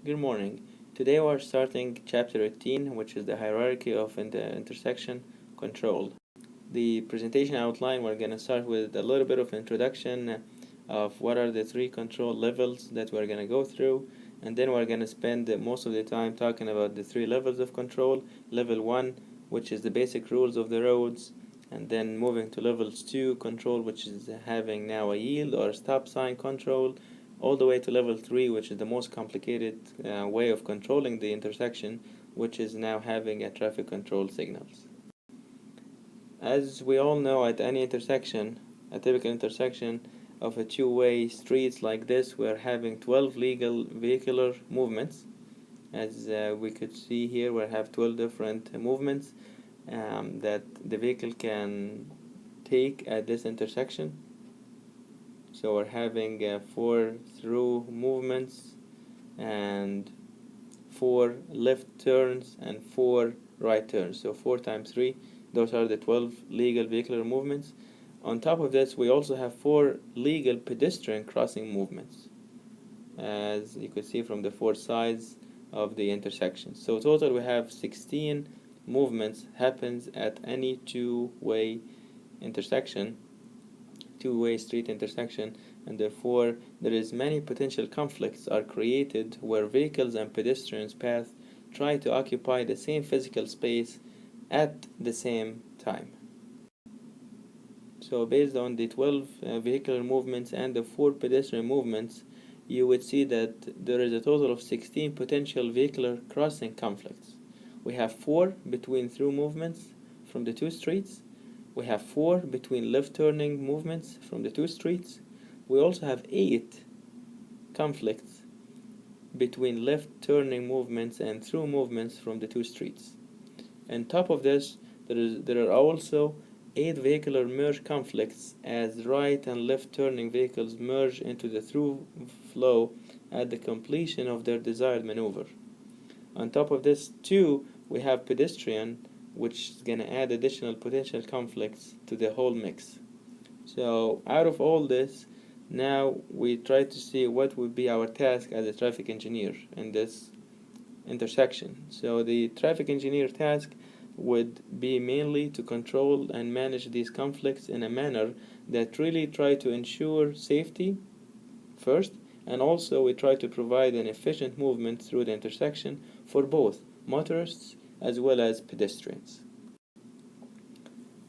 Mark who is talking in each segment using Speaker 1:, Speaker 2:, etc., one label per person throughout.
Speaker 1: Good morning. Today we're starting chapter 18, which is the hierarchy of intersection control. The presentation outline, we're going to start with a little bit of introduction of what are the three control levels that we're going to go through, and then we're going to spend most of the time talking about the three levels of control. Level 1, which is the basic rules of the roads, and then moving to levels 2 control, which is having now a yield or stop sign control, all the way to level 3, which is the most complicated way of controlling the intersection, which is now having a traffic control signals. As we all know, at any intersection, a typical intersection of a two-way streets like this, we're having 12 legal vehicular movements. As we could see here, we have 12 different movements that the vehicle can take at this intersection. So we're having 4 through movements and 4 left turns and 4 right turns. So 4 times 3, those are the 12 legal vehicular movements. On top of this, we also have 4 legal pedestrian crossing movements, as you could see from the 4 sides of the intersection. So total we have 16 movements happens at any two-way street intersection, and therefore there is many potential conflicts are created where vehicles and pedestrians paths try to occupy the same physical space at the same time. So based on the 12 vehicular movements and the 4 pedestrian movements, you would see that there is a total of 16 potential vehicular crossing conflicts. We have 4 between through movements from the 2 streets. We have 4 between left turning movements from the 2 streets. We also have 8 conflicts between left turning movements and through movements from the 2 streets. On top of this, there are also 8 vehicular merge conflicts as right and left turning vehicles merge into the through flow at the completion of their desired maneuver. On top of this, too, we have pedestrian, which is going to add additional potential conflicts to the whole mix. So out of all this, now we try to see what would be our task as a traffic engineer in this intersection. So the traffic engineer task would be mainly to control and manage these conflicts in a manner that really try to ensure safety first, and also we try to provide an efficient movement through the intersection for both motorists as well as pedestrians.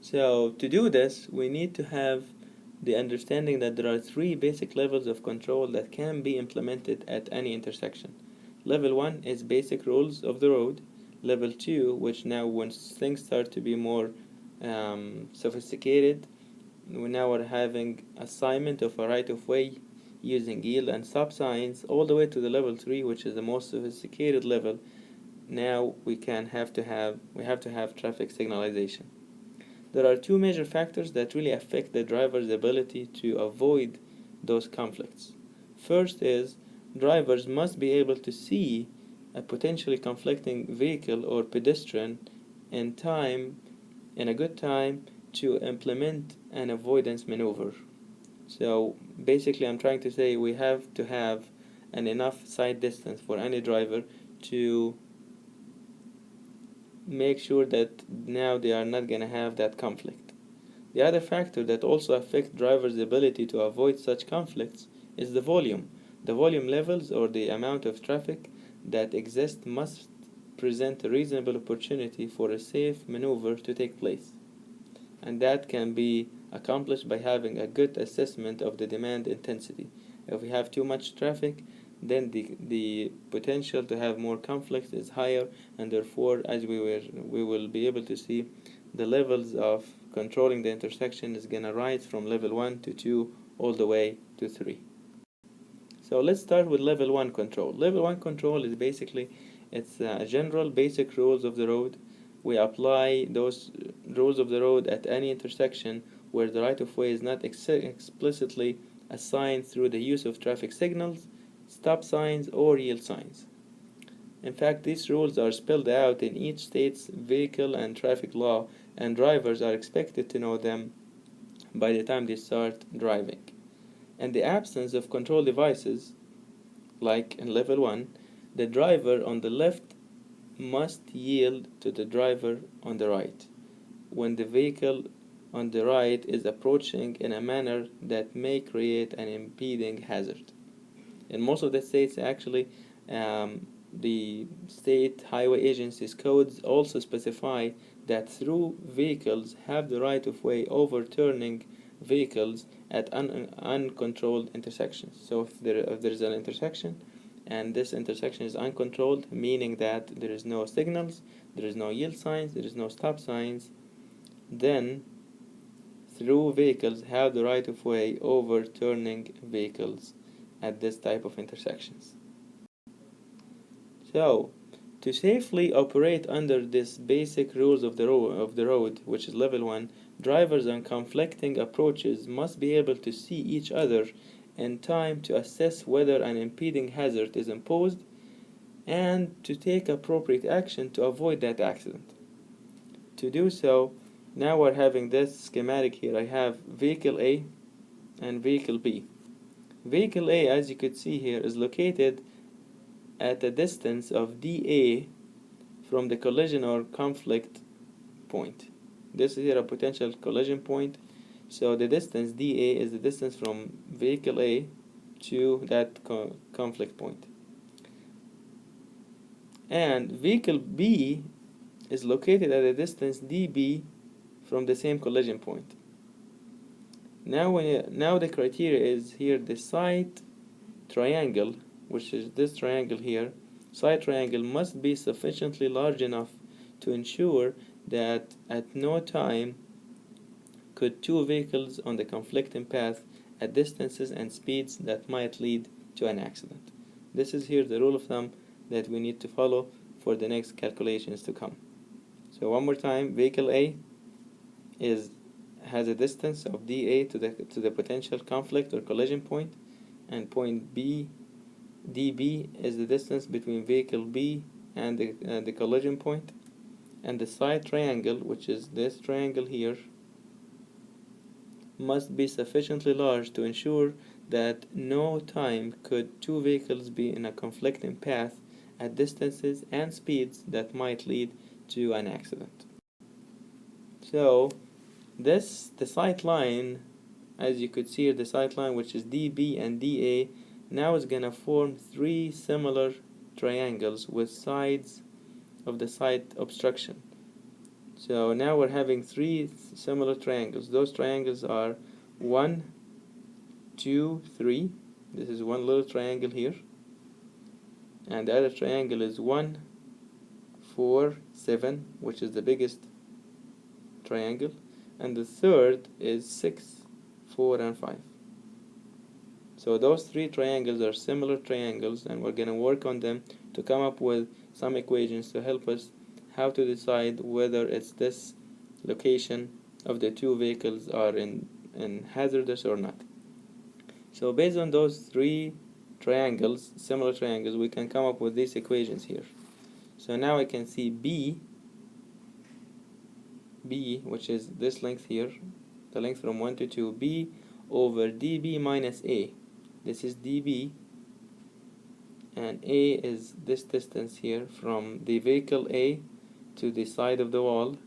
Speaker 1: So to do this, we need to have the understanding that there are 3 basic levels of control that can be implemented at any intersection. Level 1 is basic rules of the road. Level 2, which now when things start to be more sophisticated, we now are having assignment of a right-of-way using yield and stop signs, all the way to the level 3, which is the most sophisticated level. Now we have to have traffic signalization. There are 2 major factors that really affect the driver's ability to avoid those conflicts. First is drivers must be able to see a potentially conflicting vehicle or pedestrian in a good time to implement an avoidance maneuver. So basically I'm trying to say we have to have an enough sight distance for any driver to make sure that now they are not going to have that conflict. The other factor that also affects drivers' ability to avoid such conflicts is the volume. The volume levels, or the amount of traffic that exists, must present a reasonable opportunity for a safe maneuver to take place. And that can be accomplished by having a good assessment of the demand intensity. If we have too much traffic, then the potential to have more conflicts is higher, and therefore, as we will be able to see, the levels of controlling the intersection is going to rise from level 1 to 2 all the way to 3. So let's start with level 1 control. Level 1 control is basically it's general basic rules of the road. We apply those rules of the road at any intersection where the right-of-way is not explicitly assigned through the use of traffic signals, stop signs, or yield signs. In fact, these rules are spelled out in each state's vehicle and traffic law, and drivers are expected to know them by the time they start driving. In the absence of control devices, like in level 1, the driver on the left must yield to the driver on the right when the vehicle on the right is approaching in a manner that may create an impeding hazard. In most of the states, actually, the state highway agencies codes also specify that through vehicles have the right of way overturning vehicles at uncontrolled intersections. So if there's an intersection and this intersection is uncontrolled, meaning that there is no signals, there is no yield signs, there is no stop signs, then through vehicles have the right of way overturning vehicles at this type of intersections. So, to safely operate under these basic rules of the road, which is level 1, drivers on conflicting approaches must be able to see each other in time to assess whether an impeding hazard is imposed and to take appropriate action to avoid that accident. To do so, now we're having this schematic here. I have vehicle A and vehicle B. Vehicle A, as you could see here, is located at a distance of dA from the collision or conflict point. This is here a potential collision point. So the distance dA is the distance from vehicle A to that conflict point. And vehicle B is located at a distance dB from the same collision point. Now the criteria is here the side triangle, which is this triangle here. Side triangle must be sufficiently large enough to ensure that at no time could two vehicles on the conflicting path at distances and speeds that might lead to an accident. This is here the rule of thumb that we need to follow for the next calculations to come. So one more time, vehicle A has a distance of dA to the potential conflict or collision point, and point B, dB, is the distance between vehicle B and the collision point, and the side triangle, which is this triangle here, must be sufficiently large to ensure that no time could two vehicles be in a conflicting path at distances and speeds that might lead to an accident. So the sight line, as you could see here, the sight line, which is dB and dA, now is going to form three similar triangles with sides of the side obstruction. So now we're having three similar triangles. Those triangles are 1, 2, 3. This is one little triangle here. And the other triangle is 1, 4, 7, which is the biggest triangle. And the third is 6, 4, and 5. So those three triangles are similar triangles, and we're going to work on them to come up with some equations to help us how to decide whether it's this location of the two vehicles are in hazardous or not. So based on those three triangles, similar triangles, we can come up with these equations here. So now I can see B, which is this length here, the length from 1 to 2, B over dB minus A. This is dB, and A is this distance here from the vehicle A to the side of the wall.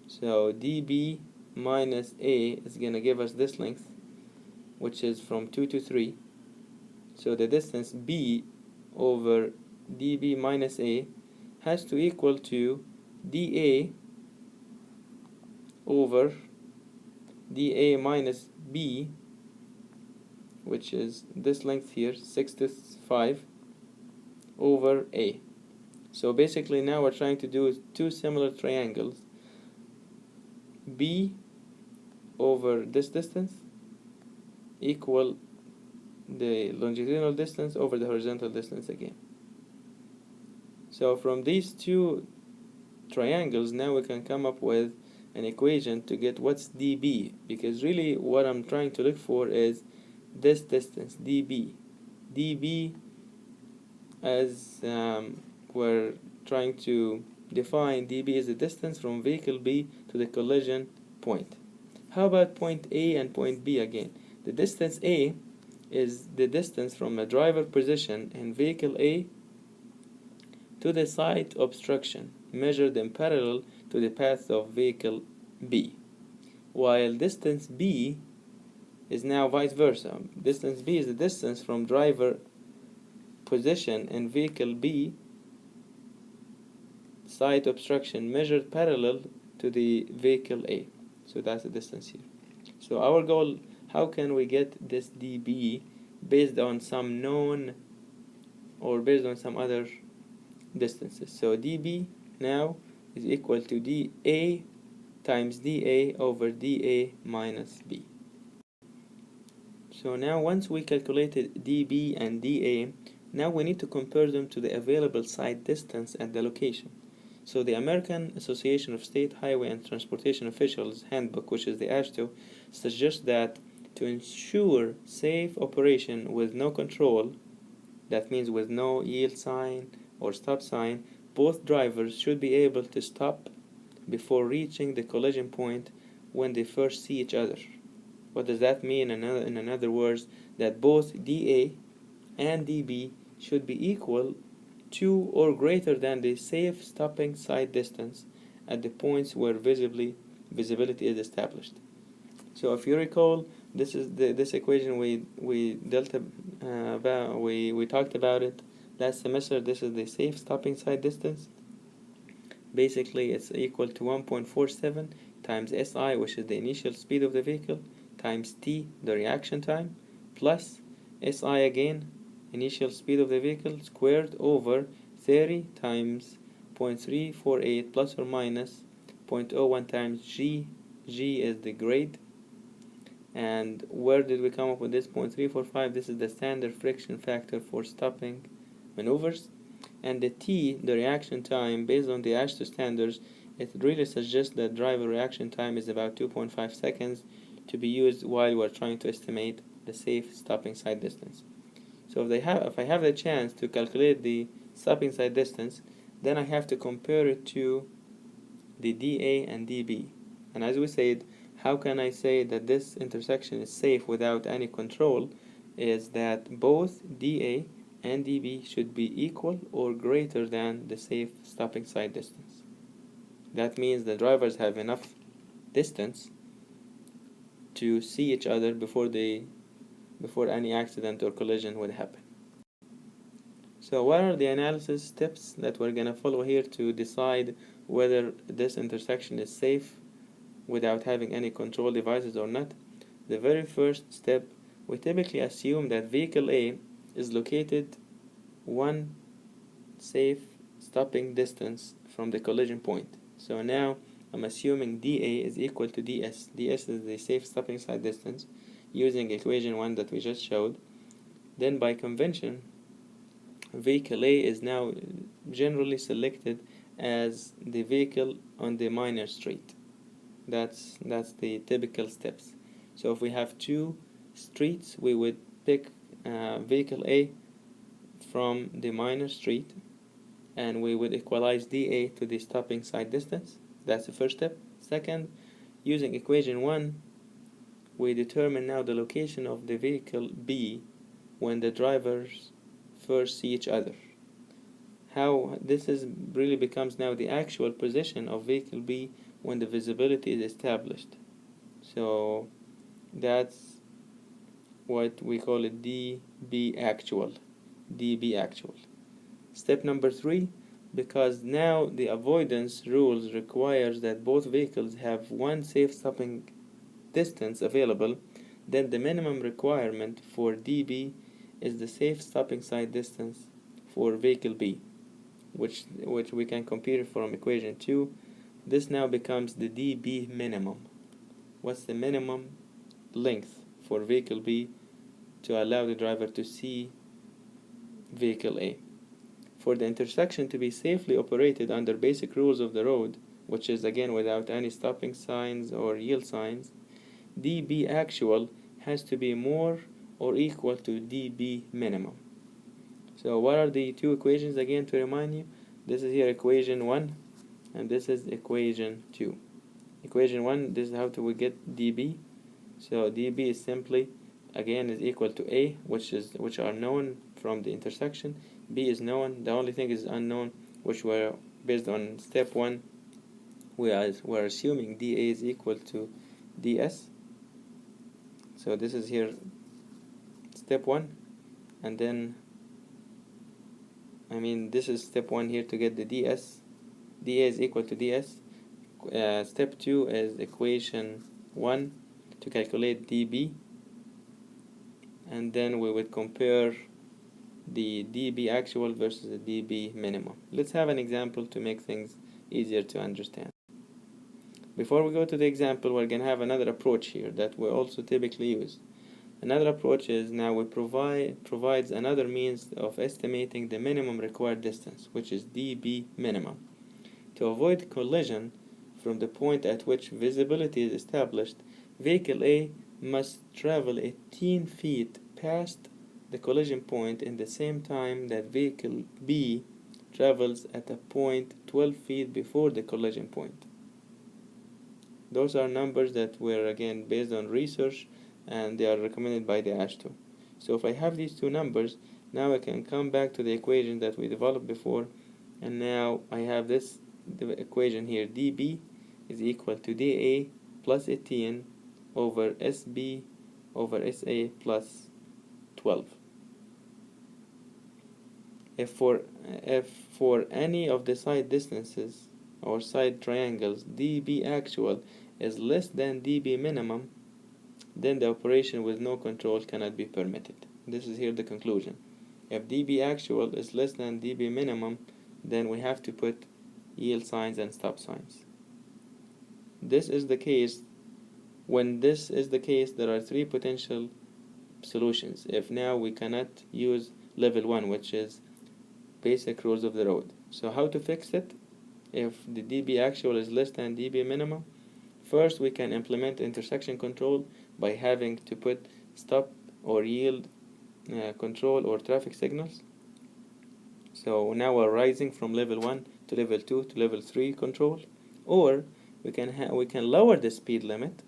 Speaker 1: So dB minus A is going to give us this length, which is from 2 to 3. So the distance B over dB minus A has to equal to dA over dA minus B, which is this length here, 6 to 5, over A. So basically now we're trying to do two similar triangles. B over this distance equal the longitudinal distance over the horizontal distance again. So from these two triangles, now we can come up with an equation to get what's dB, because really what I'm trying to look for is this distance, dB. dB, as we're trying to define, dB is the distance from vehicle B to the collision point. How about point A and point B again? The distance A is the distance from a driver position in vehicle A to the side obstruction measured in parallel to the path of vehicle B, while distance B is now vice versa. Distance B is the distance from driver position in vehicle B side obstruction measured parallel to the vehicle A. So that's the distance here. So our goal, how can we get this dB based on some known or based on some other distances? So dB now is equal to dA times dA over dA minus B. So now once we calculated dB and dA, now we need to compare them to the available side distance at the location. So the American Association of State Highway and Transportation Officials handbook, which is the AASHTO, suggests that to ensure safe operation with no control, that means with no yield sign or stop sign, both drivers should be able to stop before reaching the collision point when they first see each other. What does that mean? In other words, that both dA and dB should be equal to or greater than the safe stopping side distance at the points where visibility is established. So if you recall, this is this equation we talked about it last semester. This is the safe stopping side distance. Basically, it's equal to 1.47 times SI, which is the initial speed of the vehicle, times T, the reaction time, plus SI again, initial speed of the vehicle, squared over 30 times 0.348 plus or minus 0.01 times G. G is the grade. And where did we come up with this 0.345? This is the standard friction factor for stopping maneuvers. And the T, the reaction time, based on the AASHTO standards, it really suggests that driver reaction time is about 2.5 seconds to be used while we're trying to estimate the safe stopping side distance. So if I have the chance to calculate the stopping side distance, then I have to compare it to the dA and dB. And as we said, how can I say that this intersection is safe without any control? Is that both dA and dB should be equal or greater than the safe stopping side distance. That means the drivers have enough distance to see each other before any accident or collision would happen. So what are the analysis steps that we're going to follow here to decide whether this intersection is safe without having any control devices or not? The very first step, we typically assume that vehicle A is located one safe stopping distance from the collision point. So now I'm assuming dA is equal to ds. ds is the safe stopping side distance using equation 1 that we just showed. Then by convention, vehicle A is now generally selected as the vehicle on the minor street. That's the typical steps. So if we have two streets, we would pick vehicle A from the minor street, and we would equalize dA to the stopping side distance. That's the first step. Second, using equation 1, we determine now the location of the vehicle B when the drivers first see each other. How this really becomes now the actual position of vehicle B when the visibility is established. So that's what we call it dB actual. dB actual. Step number 3, because now the avoidance rules requires that both vehicles have one safe stopping distance available, then the minimum requirement for dB is the safe stopping side distance for vehicle B, which we can compute from equation 2. This now becomes the dB minimum. What's the minimum length for vehicle B to allow the driver to see vehicle A? For the intersection to be safely operated under basic rules of the road, which is again without any stopping signs or yield signs, dB actual has to be more or equal to dB minimum. So what are the two equations again to remind you? This is here equation 1 and this is equation 2. Equation 1, this is how we get dB. So dB is simply again is equal to A, which are known from the intersection. B is known. The only thing is unknown, which were based on step 1. We're assuming dA is equal to ds. So this is here step 1, and then this is step 1 here to get the ds. dA is equal to ds. Step 2 is equation 1 to calculate dB, and then we would compare the dB actual versus the dB minimum. Let's have an example to make things easier to understand. Before we go to the example, we're going to have another approach here that we also typically use. Another approach is now we provides another means of estimating the minimum required distance, which is dB minimum. To avoid collision from the point at which visibility is established, vehicle A must travel 18 feet past the collision point in the same time that vehicle B travels at a point 12 feet before the collision point. Those are numbers that were again based on research, and they are recommended by the AASHTO. So if I have these two numbers, now I can come back to the equation that we developed before, and now I have the equation here. dB is equal to dA plus 18 over SB over SA plus 12. If for any of the side distances or side triangles dB actual is less than dB minimum, then the operation with no control cannot be permitted. This is here the conclusion. If dB actual is less than dB minimum, then we have to put yield signs and stop signs. This is the case. When this is the case, there are 3 potential solutions. If now we cannot use level 1, which is basic rules of the road. So how to fix it? If the dB actual is less than dB minimum, first we can implement intersection control by having to put stop or yield control or traffic signals. So now we're rising from level 1 to level 2 to level 3 control. Or we can lower the speed limit,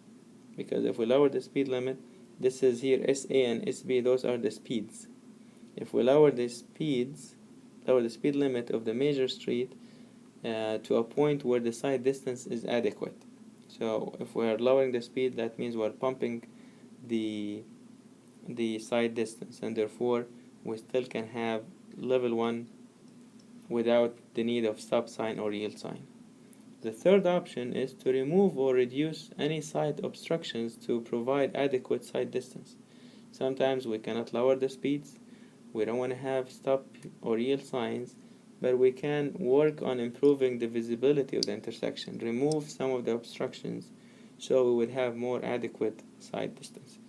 Speaker 1: because if we lower the speed limit, this is here SA and SB, those are the speeds. If we lower the speed limit of the major street to a point where the side distance is adequate. So if we are lowering the speed, that means we're pumping the side distance, and therefore we still can have level 1 without the need of stop sign or yield sign. The third option is to remove or reduce any side obstructions to provide adequate side distance. Sometimes we cannot lower the speeds, we don't want to have stop or yield signs, but we can work on improving the visibility of the intersection, remove some of the obstructions, so we would have more adequate side distances.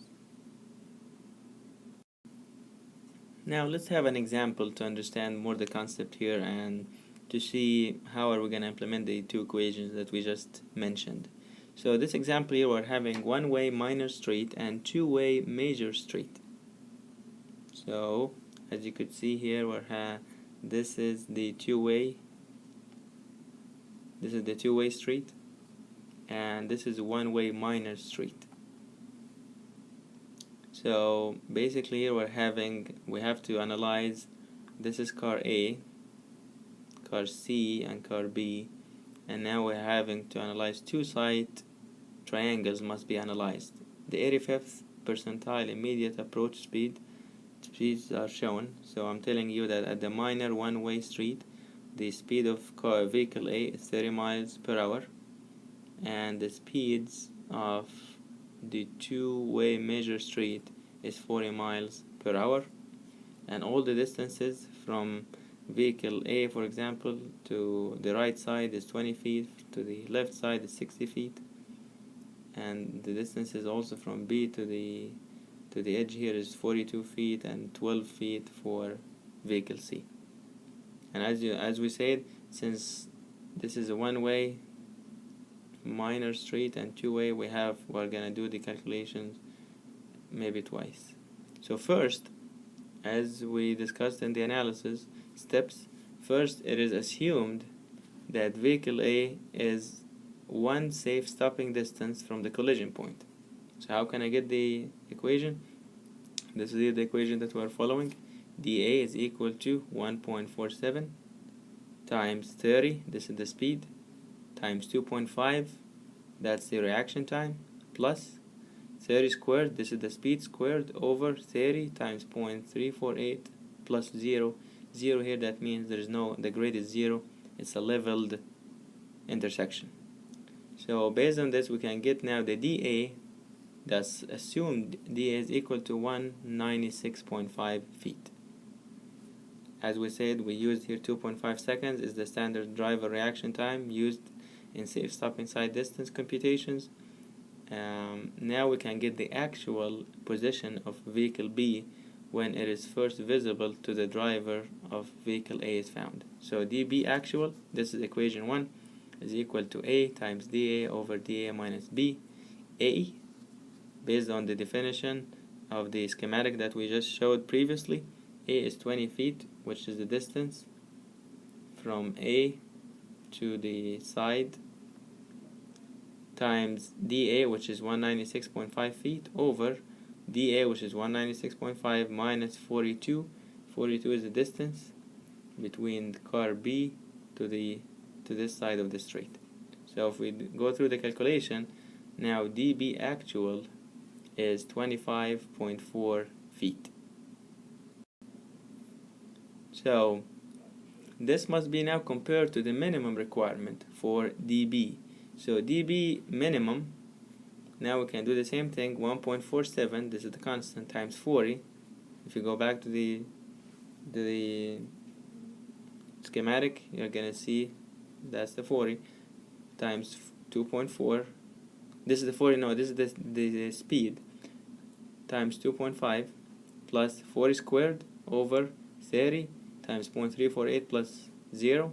Speaker 1: Now let's have an example to understand more the concept here and to see how are we going to implement the 2 equations that we just mentioned. So this example here, we're having one-way minor street and two-way major street. So as you could see here, this is the two-way street, and this is one-way minor street. So basically here we have to analyze, this is car A, car C, and car B, and now we're having to analyze 2 side triangles must be analyzed. The 85th percentile immediate approach speeds are shown. So I'm telling you that at the minor one-way street, the speed of vehicle A is 30 miles per hour, and the speeds of the two-way major street is 40 miles per hour, and all the distances from vehicle A, for example, to the right side is 20 feet, to the left side is 60 feet, and the distance is also from B to the edge here is 42 feet and 12 feet for vehicle C. And as we said, since this is a one-way minor street and two-way, we're gonna do the calculations maybe twice. So first, as we discussed in the analysis steps, first it is assumed that vehicle A is 1 safe stopping distance from the collision point. So how can I get the equation? This is the equation that we're following. dA is equal to 1.47 times 30, this is the speed, times 2.5, that's the reaction time, plus 30 squared, this is the speed squared, over 30 times 0.348 plus 0. 0 here, that means there is no, the grade is 0, it's a leveled intersection. So based on this, we can get now the dA. That's assumed dA is equal to 196.5 feet. As we said, we used here 2.5 seconds is the standard driver reaction time used in safe stop inside distance computations. Now we can get the actual position of vehicle B when it is first visible to the driver of vehicle A is found. So dB actual, this is equation 1, is equal to A times dA over dA minus B. A, based on the definition of the schematic that we just showed previously, A is 20 feet, which is the distance from A to the side, times dA, which is 196.5 feet, over dA, which is 196.5 minus 42. 42 is the distance between car B to this side of the street. So if we go through the calculation, now dB actual is 25.4 feet. So this must be now compared to the minimum requirement for dB. So dB minimum, now we can do the same thing, 1.47, this is the constant, times 40. If you go back to the schematic, you're gonna see that's the 40 times 2.4. This is the 40, no, this is the speed, times 2.5 plus 40 squared over 30 times 0.348 plus 0.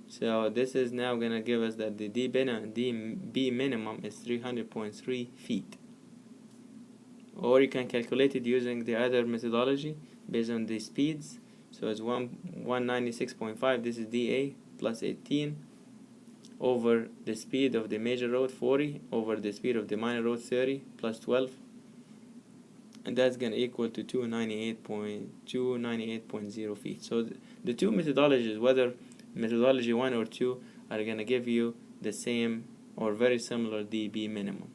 Speaker 1: So this is now gonna give us that the dB minimum is 300.3 feet. Or you can calculate it using the other methodology based on the speeds. So it's 196.5, this is dA, plus 18 over the speed of the major road 40 over the speed of the minor road 30 plus 12, and that's gonna equal to 298.0 feet. So the two methodologies, whether methodology 1 or 2, are gonna give you the same or very similar dB minimum.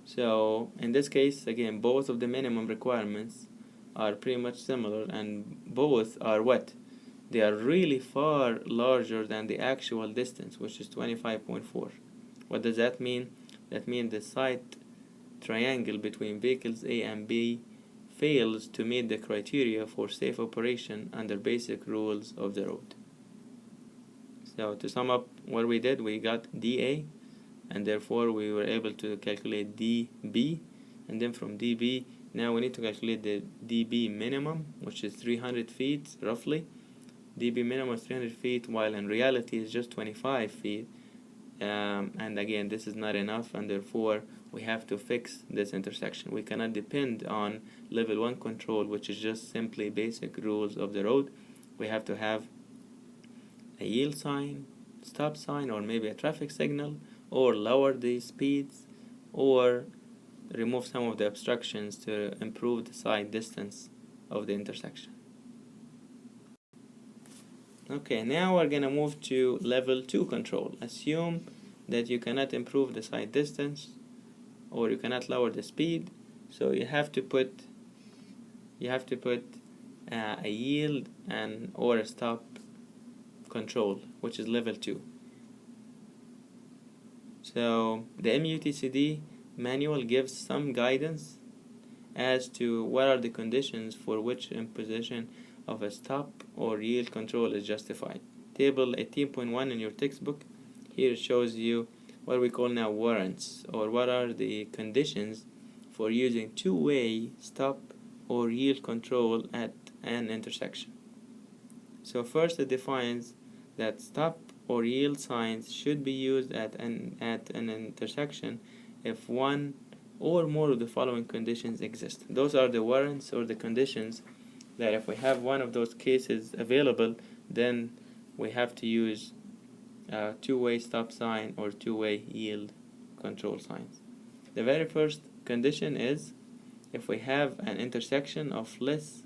Speaker 1: So in this case, again, both of the minimum requirements are pretty much similar, and both are what? They are really far larger than the actual distance, which is 25.4. What does that mean? That means the site triangle between vehicles A and B fails to meet the criteria for safe operation under basic rules of the road. So to sum up what we did, we got dA, and therefore we were able to calculate dB, and then from dB, now we need to calculate the dB minimum, which is 300 feet roughly. dB minimum is 300 feet, while in reality it's just 25 feet. And again, this is not enough, and therefore we have to fix this intersection. We cannot depend on level 1 control, which is just simply basic rules of the road. We have to have a yield sign, stop sign, or maybe a traffic signal, or lower the speeds, or remove some of the obstructions to improve the side distance of the intersection. Okay, now we're gonna move to level 2 control. Assume that you cannot improve the side distance, or you cannot lower the speed, so you have to put a yield and or a stop control, which is level 2. So the MUTCD manual gives some guidance as to what are the conditions for which imposition of a stop or yield control is justified. Table 18.1 in your textbook here shows you what we call now warrants, or what are the conditions for using two-way stop or yield control at an intersection. So first, it defines that stop or yield signs should be used at an intersection if one or more of the following conditions exist. Those are the warrants or the conditions that if we have one of those cases available, then we have to use two-way stop sign or two-way yield control signs. The very first condition is if we have an intersection of less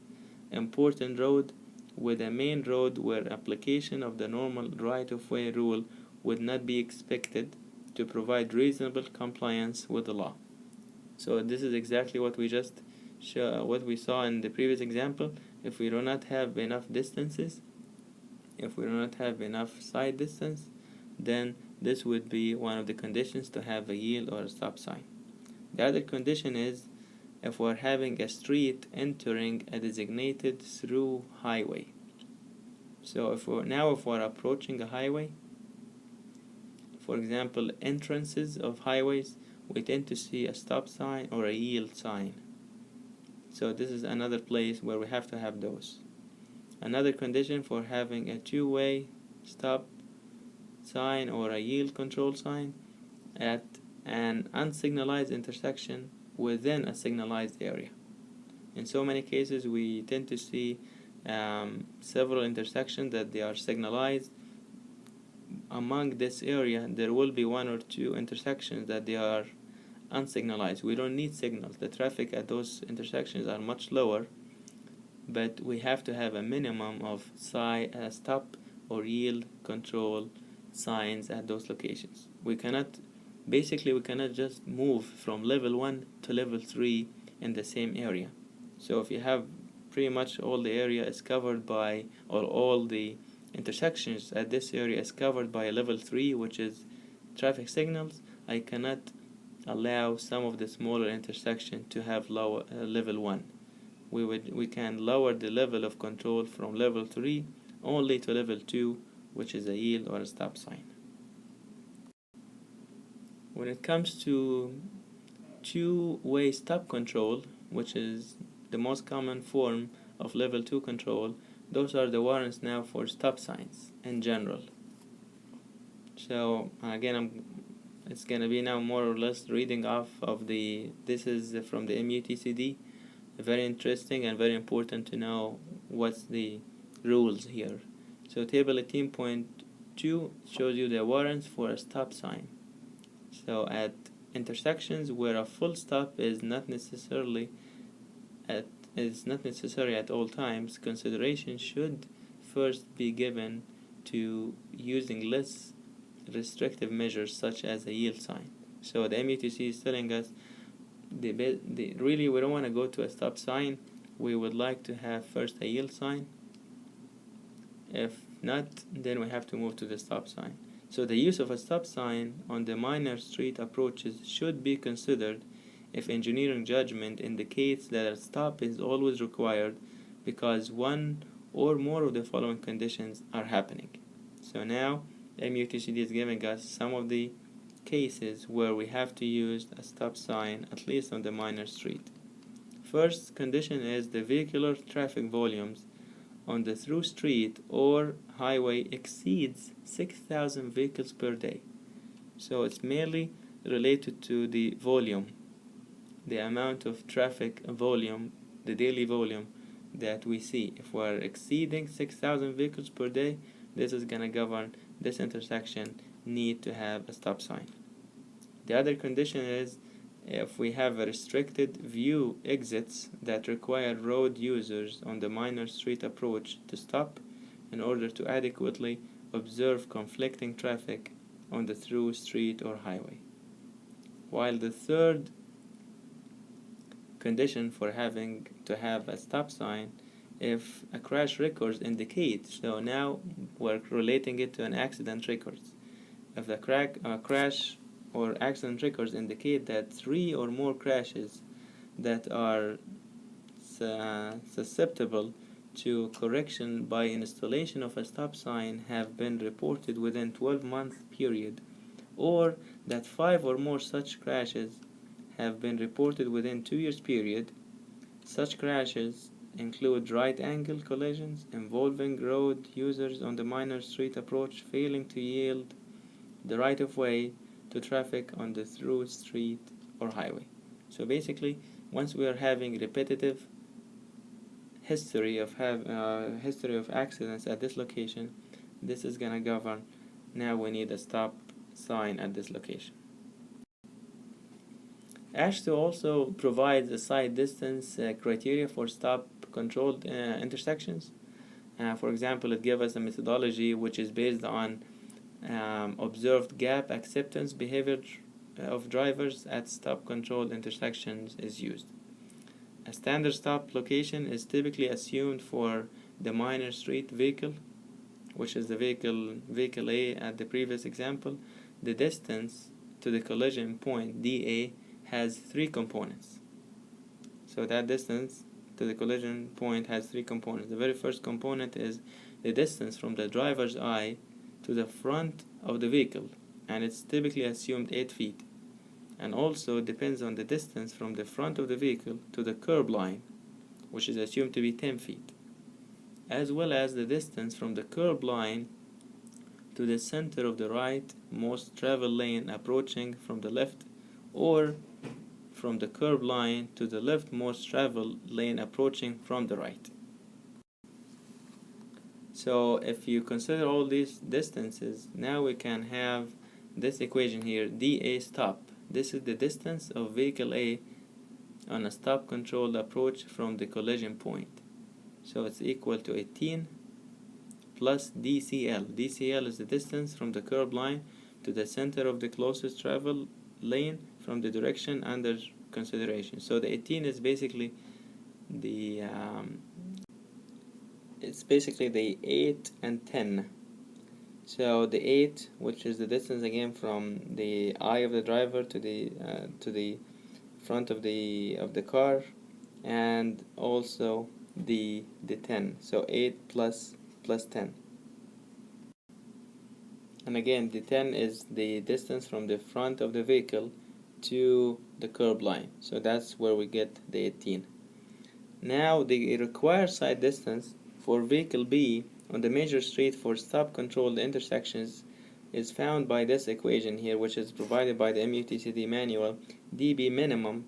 Speaker 1: important road with a main road where application of the normal right-of-way rule would not be expected to provide reasonable compliance with the law. So this is exactly what we just what we saw in the previous example. If we do not have enough distances, if we do not have enough side distance, then this would be one of the conditions to have a yield or a stop sign. The other condition is if we're having a street entering a designated through highway. So if we're approaching a highway, for example, entrances of highways, we tend to see a stop sign or a yield sign. So this is another place where we have to have those. Another condition for having a two-way stop sign or a yield control sign at an unsignalized intersection within a signalized area. In so many cases we tend to see several intersections that they are signalized. Among this area there will be one or two intersections that they are unsignalized. We don't need signals. The traffic at those intersections are much lower, but we have to have a minimum of stop or yield control signs at those locations. We cannot just move from level 1 to level 3 in the same area. So if you have pretty much all the area is covered by, or all the intersections at this area is covered by a level 3, which is traffic signals, I cannot allow some of the smaller intersections to have lower level 1. We can lower the level of control from level 3 only to level 2, which is a yield or a stop sign. When it comes to two-way stop control, which is the most common form of level 2 control, those are the warrants now for stop signs in general. So again, it's gonna be now more or less reading off of this is from the MUTCD. Very interesting and very important to know what's the rules here. So table 18.2 shows you the warrants for a stop sign. So at intersections where a full stop is not necessary at all times, consideration should first be given to using less restrictive measures such as a yield sign. So the MUTC is telling us really we don't want to go to a stop sign. We would like to have first a yield sign. If not, then we have to move to the stop sign. So the use of a stop sign on the minor street approaches should be considered if engineering judgment indicates that a stop is always required because one or more of the following conditions are happening. So now MUTCD is giving us some of the cases where we have to use a stop sign, at least on the minor street. First condition is the vehicular traffic volumes on the through street or highway exceeds 6,000 vehicles per day. So it's merely related to the volume, the amount of traffic volume, the daily volume that we see. If we're exceeding 6,000 vehicles per day, this is going to govern this intersection need to have a stop sign. The other condition is if we have a restricted view exits that require road users on the minor street approach to stop in order to adequately observe conflicting traffic on the through street or highway. While the third condition for having to have a stop sign, if a crash records indicate, so now we're relating it to an accident records. If the crash or accident records indicate that 3 or more crashes that are susceptible to correction by installation of a stop sign have been reported within 12-month period, or that 5 or more such crashes have been reported within 2 years period. Such crashes include right angle collisions involving road users on the minor street approach failing to yield the right of way to traffic on the through street or highway. So basically, once we are having repetitive history of accidents at this location, this is gonna govern. Now we need a stop sign at this location. ASH2 also provides a side distance criteria for stop controlled intersections. For example, it gives us a methodology which is based on observed gap acceptance behavior of drivers at stop controlled intersections is used. A standard stop location is typically assumed for the minor street vehicle, which is the vehicle A at the previous example. The distance to the collision point dA has 3 components. So that distance to the collision point has 3 components. The very first component is the distance from the driver's eye to the front of the vehicle, and it's typically assumed 8 feet. And also depends on the distance from the front of the vehicle to the curb line, which is assumed to be 10 feet, as well as the distance from the curb line to the center of the right most travel lane approaching from the left, or from the curb line to the left most travel lane approaching from the right. So if you consider all these distances, now we can have this equation here, dA stop. This is the distance of vehicle A on a stop controlled approach from the collision point. So it's equal to 18 plus DCL. DCL is the distance from the curb line to the center of the closest travel lane from the direction under consideration. So the 18 is basically the it's basically the 8 and 10. So the 8, which is the distance again from the eye of the driver to the front of the car, and also the 10. So 8 plus 10. And again, the 10 is the distance from the front of the vehicle to the curb line. So that's where we get the 18. Now the required side distance for vehicle B on the major street for stop controlled intersections is found by this equation here, which is provided by the MUTCD manual. dB minimum,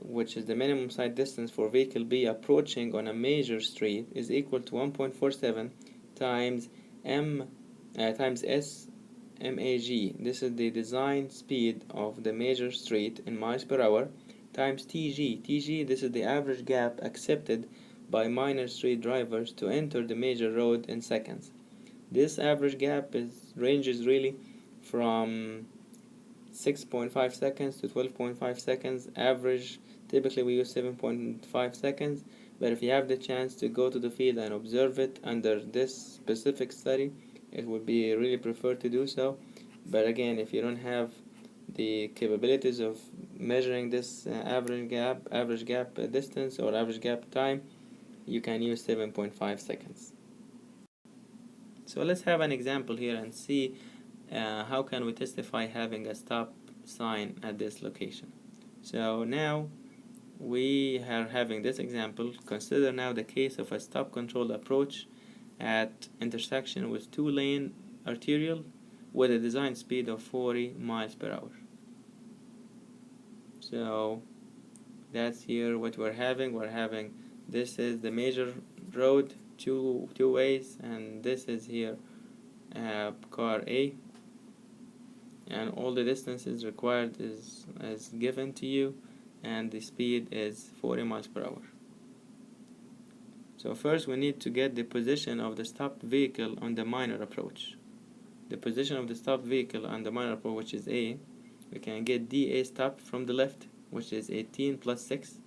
Speaker 1: which is the minimum side distance for vehicle B approaching on a major street, is equal to 1.47 times S MAG. This is the design speed of the major street in miles per hour, times TG. TG, this is the average gap accepted by minor street drivers to enter the major road in seconds. This average gap ranges really from 6.5 seconds to 12.5 seconds. Average, typically we use 7.5 seconds, but if you have the chance to go to the field and observe it under this specific study, it would be really preferred to do so. But again, if you don't have the capabilities of measuring this average gap distance or average gap time, you can use 7.5 seconds. So let's have an example here and see how can we testify having a stop sign at this location. So now we are having this example. Consider now the case of a stop controlled approach at intersection with 2-lane arterial with a design speed of 40 miles per hour. So that's here what we're having. This is the major road, two ways, and this is here car A, and all the distances required is given to you, and the speed is 40 miles per hour. So first we need to get the position of the stopped vehicle on the minor approach. The position of the stopped vehicle on the minor approach, which is A, we can get dA stopped from the left, which is 18 plus 6.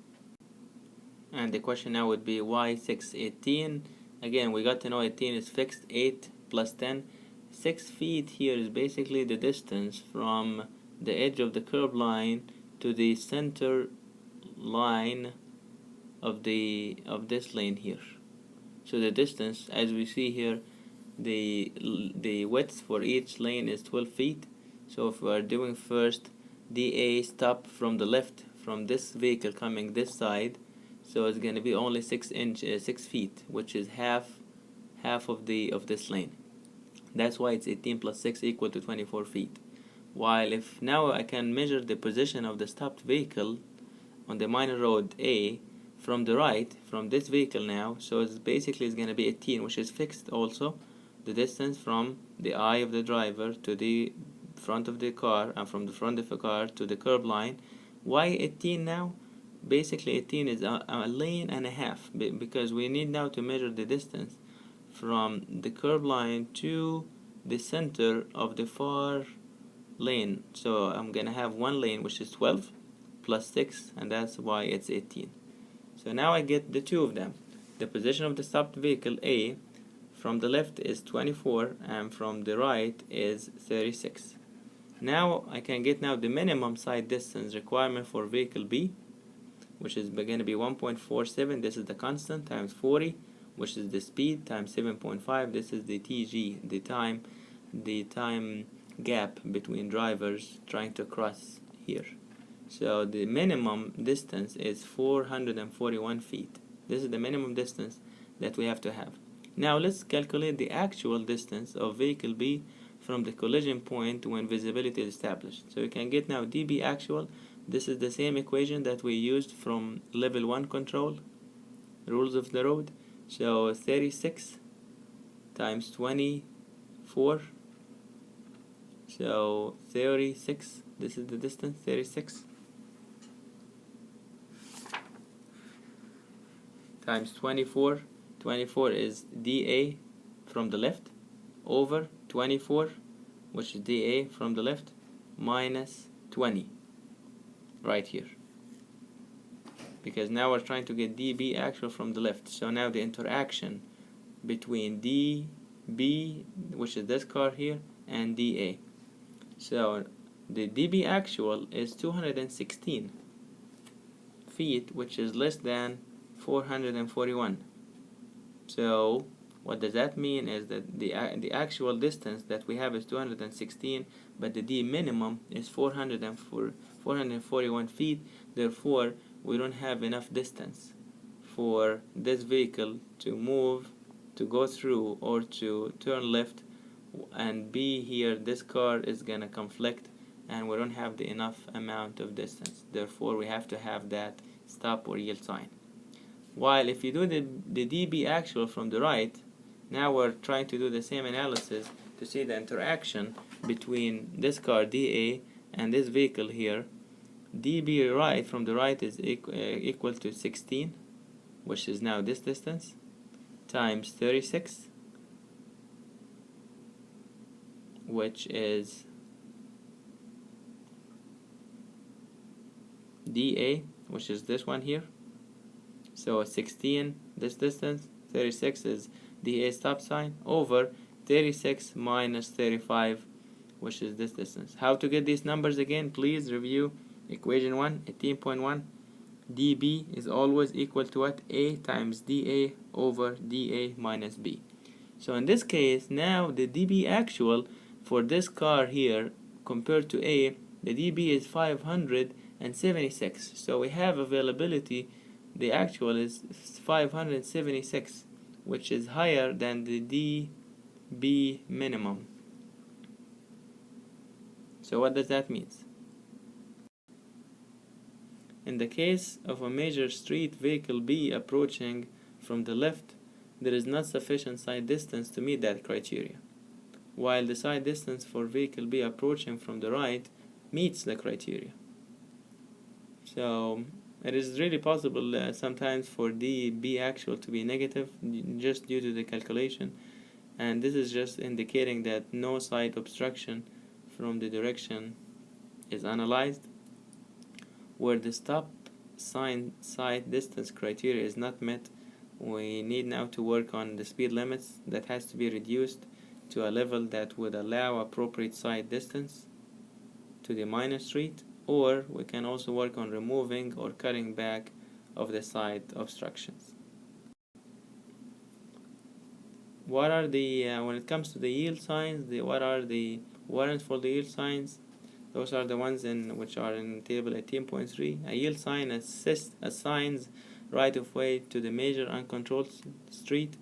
Speaker 1: And the question now would be why 6? 18, again we got to know 18 is fixed. 8 plus 10, 6 feet here is basically the distance from the edge of the curb line to the center line of this lane here. So the distance, as we see here, the width for each lane is 12 feet. So if we are doing first dA stop from the left, from this vehicle coming this side, so it's going to be only 6 feet, which is half of this lane. That's why it's 18 plus 6 equal to 24 feet. While if now I can measure the position of the stopped vehicle on the minor road A from the right, from this vehicle now, so it's going to be 18, which is fixed also, the distance from the eye of the driver to the front of the car, and from the front of the car to the curb line, Why 18 now? Basically 18 is a lane and a half, because we need now to measure the distance from the curb line to the center of the far lane. So I'm gonna have one lane, which is 12 plus 6, and that's why it's 18. So now I get the two of them. The position of the stopped vehicle A from the left is 24 and from the right is 36. Now I can get now the minimum side distance requirement for vehicle B, which is going to be 1.47. This is the constant times 40, which is the speed, times 7.5. This is the TG, the time gap between drivers trying to cross here. So the minimum distance is 441 feet. This is the minimum distance that we have to have. Now let's calculate the actual distance of vehicle B from the collision point when visibility is established. So you can get now dB actual. This is the same equation that we used from level 1 control, rules of the road. So 36 times 24. So 36, this is the distance, 36. Times 24. 24 is dA from the left, over 24, which is dA from the left, minus 20 right here, because now we're trying to get dB actual from the left. So now the interaction between dB, which is this car here, and dA. So the dB actual is 216 feet, which is less than 441. So what does that mean is that the actual distance that we have is 216, but the D minimum is 441 feet. Therefore, we don't have enough distance for this vehicle to move, to go through, or to turn left. And B here, this car is gonna conflict, and we don't have the enough amount of distance. Therefore, we have to have that stop or yield sign. While if you do the dB actual from the right, now we're trying to do the same analysis to see the interaction between this car dA and this vehicle here. dB right from the right is equal to 16, which is now this distance, times 36, which is dA, which is this one here. So 16, this distance, 36 is dA stop sign, over 36 minus 35, which is this distance. How to get these numbers again? Please review equation 1, 18.1. dB is always equal to what? A times dA over dA minus B. So in this case, now the dB actual for this car here compared to A, the dB is 576. So we have availability. The actual is 576, which is higher than the dB minimum. So what does that mean? In the case of a major street vehicle B approaching from the left, there is not sufficient side distance to meet that criteria, while the side distance for vehicle B approaching from the right meets the criteria. So it is really possible sometimes for dB actual to be negative just due to the calculation, and this is just indicating that no side obstruction from the direction is analyzed. Where the stop sign side distance criteria is not met, we need now to work on the speed limits that has to be reduced to a level that would allow appropriate side distance to the minor street, or we can also work on removing or cutting back of the side obstructions. What are the when it comes to the yield signs, what are the warrants for the yield signs? Those are the ones which are in table 18.3. A yield sign assigns right of way to the major uncontrolled street.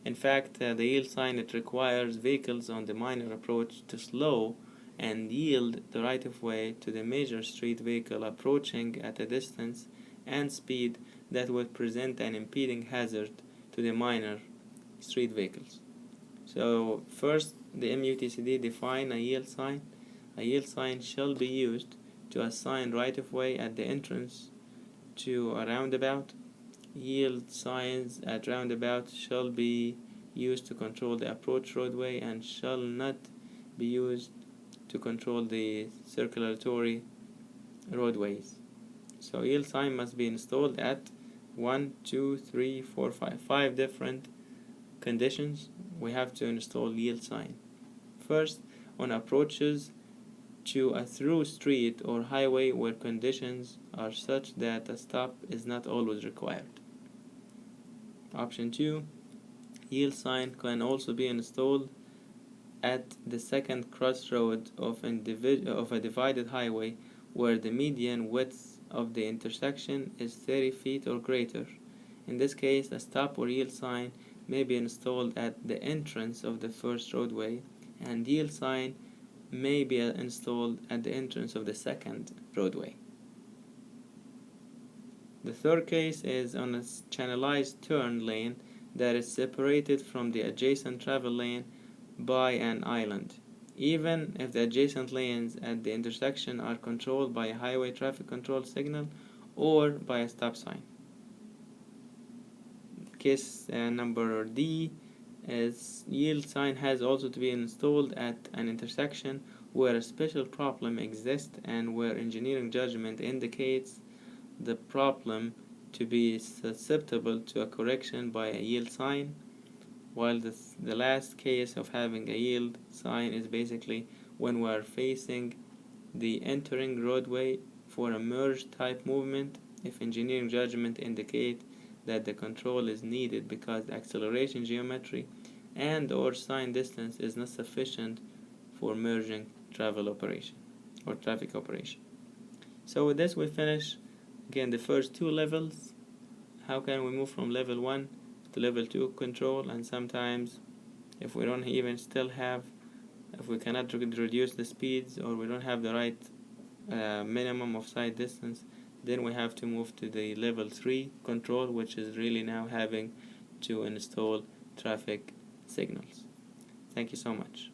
Speaker 1: In fact, the yield sign, it requires vehicles on the minor approach to slow and yield the right of way to the major street vehicle approaching at a distance and speed that would present an impeding hazard to the minor street vehicles. So first, the MUTCD define a yield sign. A yield sign shall be used to assign right-of-way at the entrance to a roundabout. Yield signs at roundabouts shall be used to control the approach roadway and shall not be used to control the circulatory roadways. So yield sign must be installed at 1, 2, 3, 4, 5 different conditions. We have to install yield sign. First, on approaches to a through street or highway where conditions are such that a stop is not always required. Option 2, yield sign can also be installed at the second crossroad of a divided highway where the median width of the intersection is 30 feet or greater. In this case, a stop or yield sign may be installed at the entrance of the first roadway, and yield sign may be installed at the entrance of the second roadway. The third case is on a channelized turn lane that is separated from the adjacent travel lane by an island, even if the adjacent lanes at the intersection are controlled by a highway traffic control signal or by a stop sign. Case number D is yield sign has also to be installed at an intersection where a special problem exists and where engineering judgment indicates the problem to be susceptible to a correction by a yield sign, while the last case of having a yield sign is basically when we are facing the entering roadway for a merge type movement if engineering judgment indicate that the control is needed because acceleration geometry and or sign distance is not sufficient for merging travel operation or traffic operation. So with this we finish again the first two levels. How can we move from level 1 to level 2 control? And sometimes if we don't even still have, if we cannot reduce the speeds or we don't have the right minimum of sight distance, then we have to move to the level 3 control, which is really now having to install traffic signals. Thank you so much.